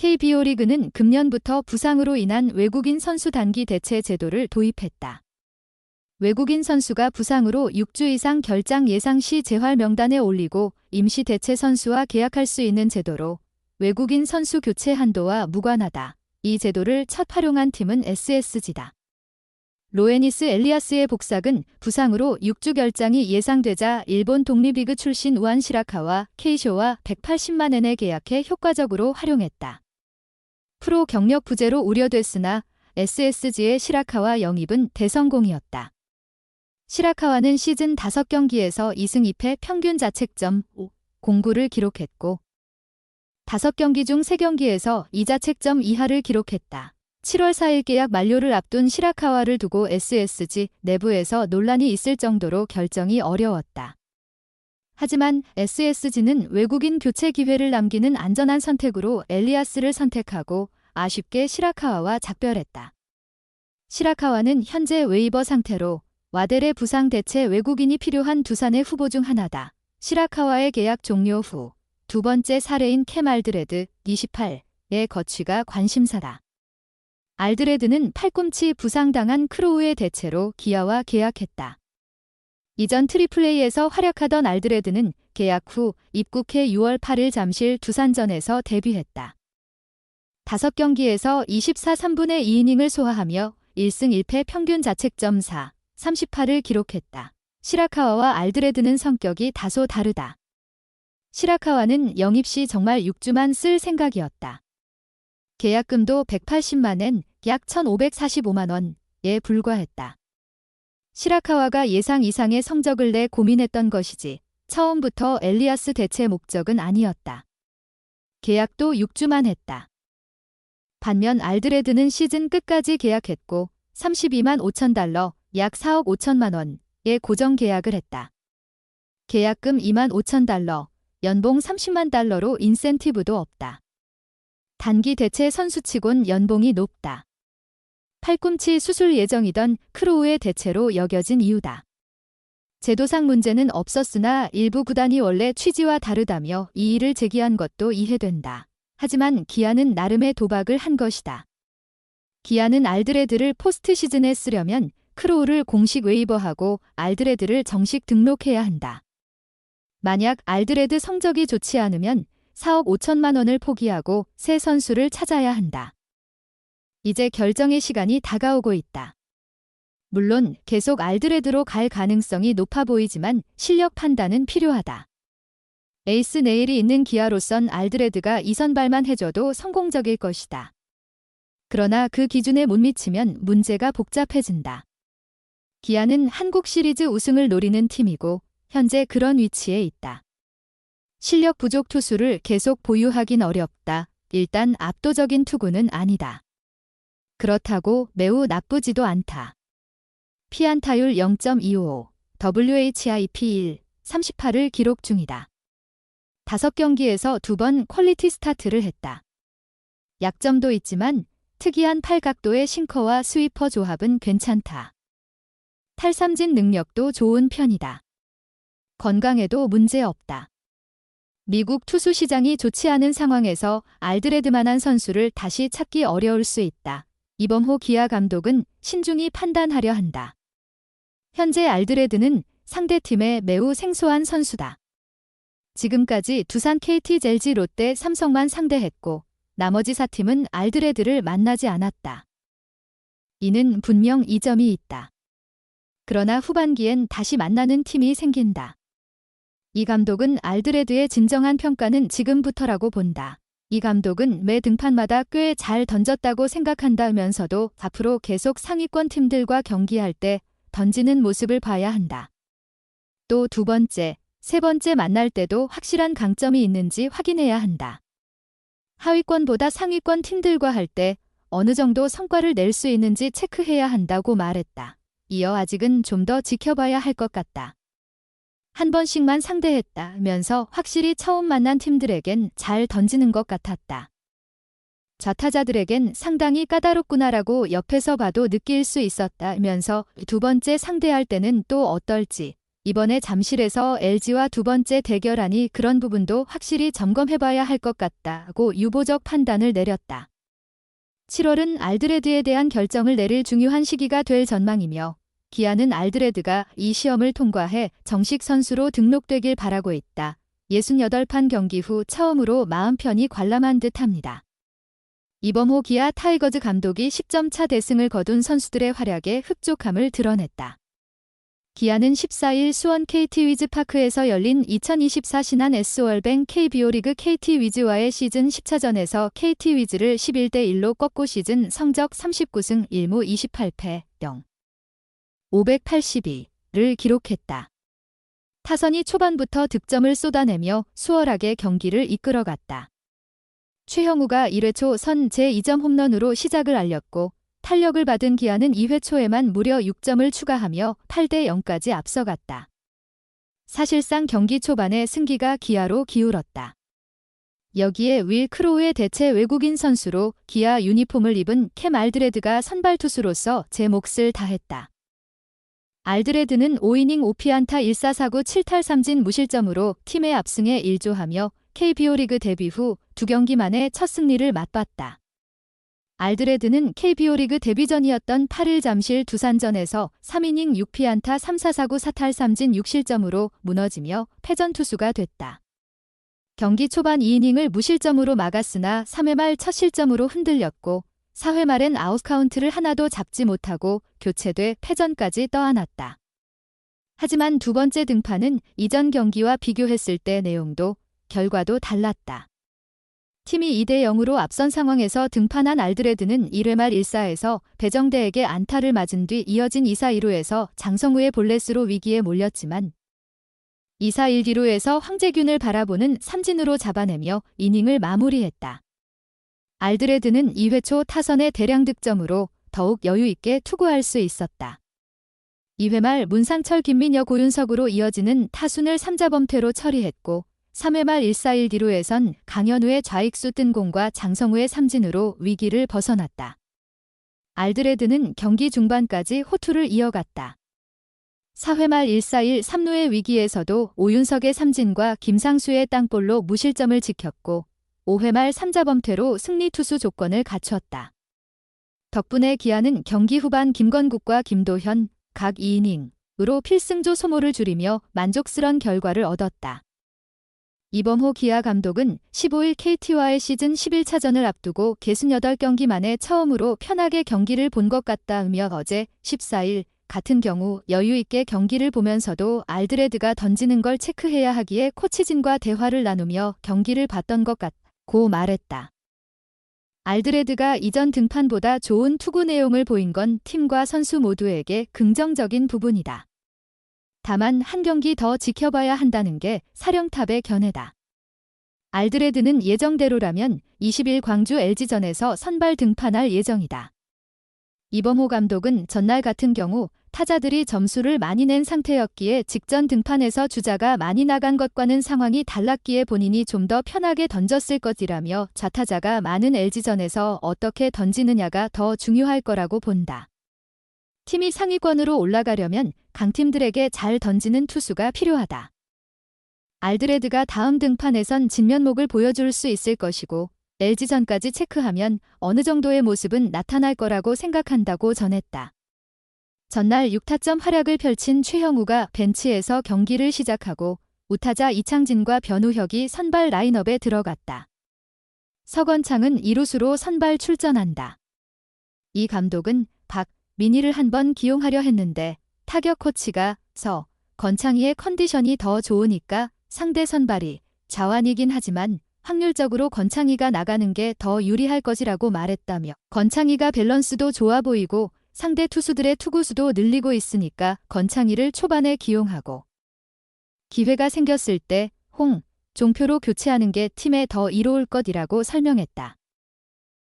KBO 리그는 금년부터 부상으로 인한 외국인 선수 단기 대체 제도를 도입했다. 외국인 선수가 부상으로 6주 이상 결장 예상 시 재활 명단에 올리고 임시 대체 선수와 계약할 수 있는 제도로 외국인 선수 교체 한도와 무관하다. 이 제도를 첫 활용한 팀은 SSG다. 로에니스 엘리아스의 복학은 부상으로 6주 결장이 예상되자 일본 독립리그 출신 우한 시라카와 케이쇼와 180만 엔에 계약해 효과적으로 활용했다. 프로 경력 부재로 우려됐으나 SSG의 시라카와 영입은 대성공이었다. 시라카와는 시즌 5경기에서 2승 2패 평균 자책점 5.09를 기록했고 5경기 중 3경기에서 2자책점 이하를 기록했다. 7월 4일 계약 만료를 앞둔 시라카와를 두고 SSG 내부에서 논란이 있을 정도로 결정이 어려웠다. 하지만 SSG는 외국인 교체 기회를 남기는 안전한 선택으로 엘리아스를 선택하고 아쉽게 시라카와와 작별했다. 시라카와는 현재 웨이버 상태로 와델의 부상 대체 외국인이 필요한 두산의 후보 중 하나다. 시라카와의 계약 종료 후 두 번째 사례인 캠 알드레드 28의 거취가 관심사다. 알드레드는 팔꿈치 부상당한 크로우의 대체로 기아와 계약했다. 이전 트리플A에서 활약하던 알드레드는 계약 후 입국해 6월 8일 잠실 두산전에서 데뷔했다. 5경기에서 24 3분의 2이닝을 소화하며 1승 1패 평균 자책점 4.38을 기록했다. 시라카와와 알드레드는 성격이 다소 다르다. 시라카와는 영입 시 정말 6주만 쓸 생각이었다. 계약금도 180만 엔, 약 1,545만 원에 불과했다. 시라카와가 예상 이상의 성적을 내 고민했던 것이지 처음부터 엘리아스 대체 목적은 아니었다. 계약도 6주만 했다. 반면 알드레드는 시즌 끝까지 계약했고 32만 5천 달러, 약 4억 5천만 원의 고정 계약을 했다. 계약금 2만 5천 달러, 연봉 30만 달러로 인센티브도 없다. 단기 대체 선수치곤 연봉이 높다. 팔꿈치 수술 예정이던 크로우의 대체로 여겨진 이유다. 제도상 문제는 없었으나 일부 구단이 원래 취지와 다르다며 이의를 제기한 것도 이해된다. 하지만 기아는 나름의 도박을 한 것이다. 기아는 알드레드를 포스트 시즌에 쓰려면 크로우를 공식 웨이버하고 알드레드를 정식 등록해야 한다. 만약 알드레드 성적이 좋지 않으면 4억 5천만 원을 포기하고 새 선수를 찾아야 한다. 이제 결정의 시간이 다가오고 있다. 물론 계속 알드레드로 갈 가능성이 높아 보이지만 실력 판단은 필요하다. 에이스 네일이 있는 기아로선 알드레드가 2선발만 해줘도 성공적일 것이다. 그러나 그 기준에 못 미치면 문제가 복잡해진다. 기아는 한국 시리즈 우승을 노리는 팀이고 현재 그런 위치에 있다. 실력 부족 투수를 계속 보유하긴 어렵다. 일단 압도적인 투구는 아니다. 그렇다고 매우 나쁘지도 않다. 피안타율 0.255, WHIP 1, 38을 기록 중이다. 5경기에서 2번 퀄리티 스타트를 했다. 약점도 있지만 특이한 팔각도의 싱커와 스위퍼 조합은 괜찮다. 탈삼진 능력도 좋은 편이다. 건강에도 문제 없다. 미국 투수 시장이 좋지 않은 상황에서 알드레드만한 선수를 다시 찾기 어려울 수 있다. 이범호 기아 감독은 신중히 판단하려 한다. 현재 알드레드는 상대팀의 매우 생소한 선수다. 지금까지 두산, KT, LG, 롯데, 삼성만 상대했고 나머지 4팀은 알드레드를 만나지 않았다. 이는 분명 이점이 있다. 그러나 후반기엔 다시 만나는 팀이 생긴다. 이 감독은 알드레드의 진정한 평가는 지금부터라고 본다. 이 감독은 매 등판마다 꽤 잘 던졌다고 생각한다면서도 앞으로 계속 상위권 팀들과 경기할 때 던지는 모습을 봐야 한다. 또 두 번째, 세 번째 만날 때도 확실한 강점이 있는지 확인해야 한다. 하위권보다 상위권 팀들과 할 때 어느 정도 성과를 낼 수 있는지 체크해야 한다고 말했다. 이어 아직은 좀 더 지켜봐야 할 것 같다. 한 번씩만 상대했다면서 확실히 처음 만난 팀들에겐 잘 던지는 것 같았다. 좌타자들에겐 상당히 까다롭구나라고 옆에서 봐도 느낄 수 있었다면서 두 번째 상대할 때는 또 어떨지 이번에 잠실에서 LG와 두 번째 대결하니 그런 부분도 확실히 점검해봐야 할 것 같다고 유보적 판단을 내렸다. 7월은 알드레드에 대한 결정을 내릴 중요한 시기가 될 전망이며 기아는 알드레드가 이 시험을 통과해 정식 선수로 등록되길 바라고 있다. 68판 경기 후 처음으로 마음 편히 관람한 듯합니다. 이범호 기아 타이거즈 감독이 10점 차 대승을 거둔 선수들의 활약에 흡족함을 드러냈다. 기아는 14일 수원 KT 위즈파크에서 열린 2024 신한 SOL뱅 KBO 리그 KT 위즈와의 시즌 10차전에서 KT 위즈를 11대1로 꺾고 시즌 성적 39승 1무 28패 0. 582를 기록했다. 타선이 초반부터 득점을 쏟아내며 수월하게 경기를 이끌어갔다. 최형우가 1회 초 선 제2점 홈런으로 시작을 알렸고 탄력을 받은 기아는 2회 초에만 무려 6점을 추가하며 8대0까지 앞서갔다. 사실상 경기 초반에 승기가 기아로 기울었다. 여기에 윌 크로우의 대체 외국인 선수로 기아 유니폼을 입은 캠 알드레드가 선발 투수로서 제 몫을 다했다. 알드레드는 5이닝 5피안타 1사사구 7탈 3진 무실점으로 팀의 압승에 일조하며 KBO 리그 데뷔 후 2경기 만에 첫 승리를 맛봤다. 알드레드는 KBO 리그 데뷔 전이었던 8일 잠실 두산전에서 3이닝 6피안타 3사사구 4탈 3진 6실점으로 무너지며 패전 투수가 됐다. 경기 초반 2이닝을 무실점으로 막았으나 3회 말 첫 실점으로 흔들렸고 4회 말엔 아웃카운트를 하나도 잡지 못하고 교체돼 패전까지 떠안았다. 하지만 두 번째 등판은 이전 경기와 비교했을 때 내용도 결과도 달랐다. 팀이 2대0으로 앞선 상황에서 등판한 알드레드는 1회 말 1사에서 배정대에게 안타를 맞은 뒤 이어진 2사 1루에서 장성우의 볼넷으로 위기에 몰렸지만 2사 1디루에서 황재균을 바라보는 삼진으로 잡아내며 이닝을 마무리했다. 알드레드는 2회 초 타선의 대량 득점으로 더욱 여유 있게 투구할 수 있었다. 2회 말 문상철 김민혁 오윤석으로 이어지는 타순을 3자범퇴로 처리했고 3회 말 1사 1디루에선 강현우의 좌익수 뜬 공과 장성우의 삼진으로 위기를 벗어났다. 알드레드는 경기 중반까지 호투를 이어갔다. 4회 말 1사 1 3루의 위기에서도 오윤석의 삼진과 김상수의 땅볼로 무실점을 지켰고 5회 말 3자범퇴로 승리 투수 조건을 갖추었다. 덕분에 기아는 경기 후반 김건국과 김도현 각 2이닝으로 필승조 소모를 줄이며 만족스런 결과를 얻었다. 이범호 기아 감독은 15일 KT와의 시즌 11차전을 앞두고 68경기 만에 처음으로 편하게 경기를 본 것 같다며 어제 14일 같은 경우 여유 있게 경기를 보면서도 알드레드가 던지는 걸 체크해야 하기에 코치진과 대화를 나누며 경기를 봤던 것 같고 말했다. 알드레드가 이전 등판보다 좋은 투구 내용을 보인 건 팀과 선수 모두에게 긍정적인 부분이다. 다만 한 경기 더 지켜봐야 한다는 게 사령탑의 견해다. 알드레드는 예정대로라면 20일 광주 LG전에서 선발 등판할 예정이다. 이범호 감독은 전날 같은 경우 타자들이 점수를 많이 낸 상태였기에 직전 등판에서 주자가 많이 나간 것과는 상황이 달랐기에 본인이 좀 더 편하게 던졌을 것이라며 좌타자가 많은 LG전에서 어떻게 던지느냐가 더 중요할 거라고 본다. 팀이 상위권으로 올라가려면 강팀들에게 잘 던지는 투수가 필요하다. 알드레드가 다음 등판에선 진면목을 보여줄 수 있을 것이고 LG전까지 체크하면 어느 정도의 모습은 나타날 거라고 생각한다고 전했다. 전날 6타점 활약을 펼친 최형우가 벤치에서 경기를 시작하고 우타자 이창진과 변우혁이 선발 라인업에 들어갔다. 서건창은 2루수로 선발 출전한다. 이 감독은 박민희를 한번 기용하려 했는데 타격 코치가 건창희의 컨디션이 더 좋으니까 상대 선발이 자완이긴 하지만 확률적으로 건창희가 나가는 게 더 유리할 것이라고 말했다며 건창희가 밸런스도 좋아 보이고 상대 투수들의 투구수도 늘리고 있으니까 건창희를 초반에 기용하고 기회가 생겼을 때 종표로 교체하는 게 팀에 더 이로울 것이라고 설명했다.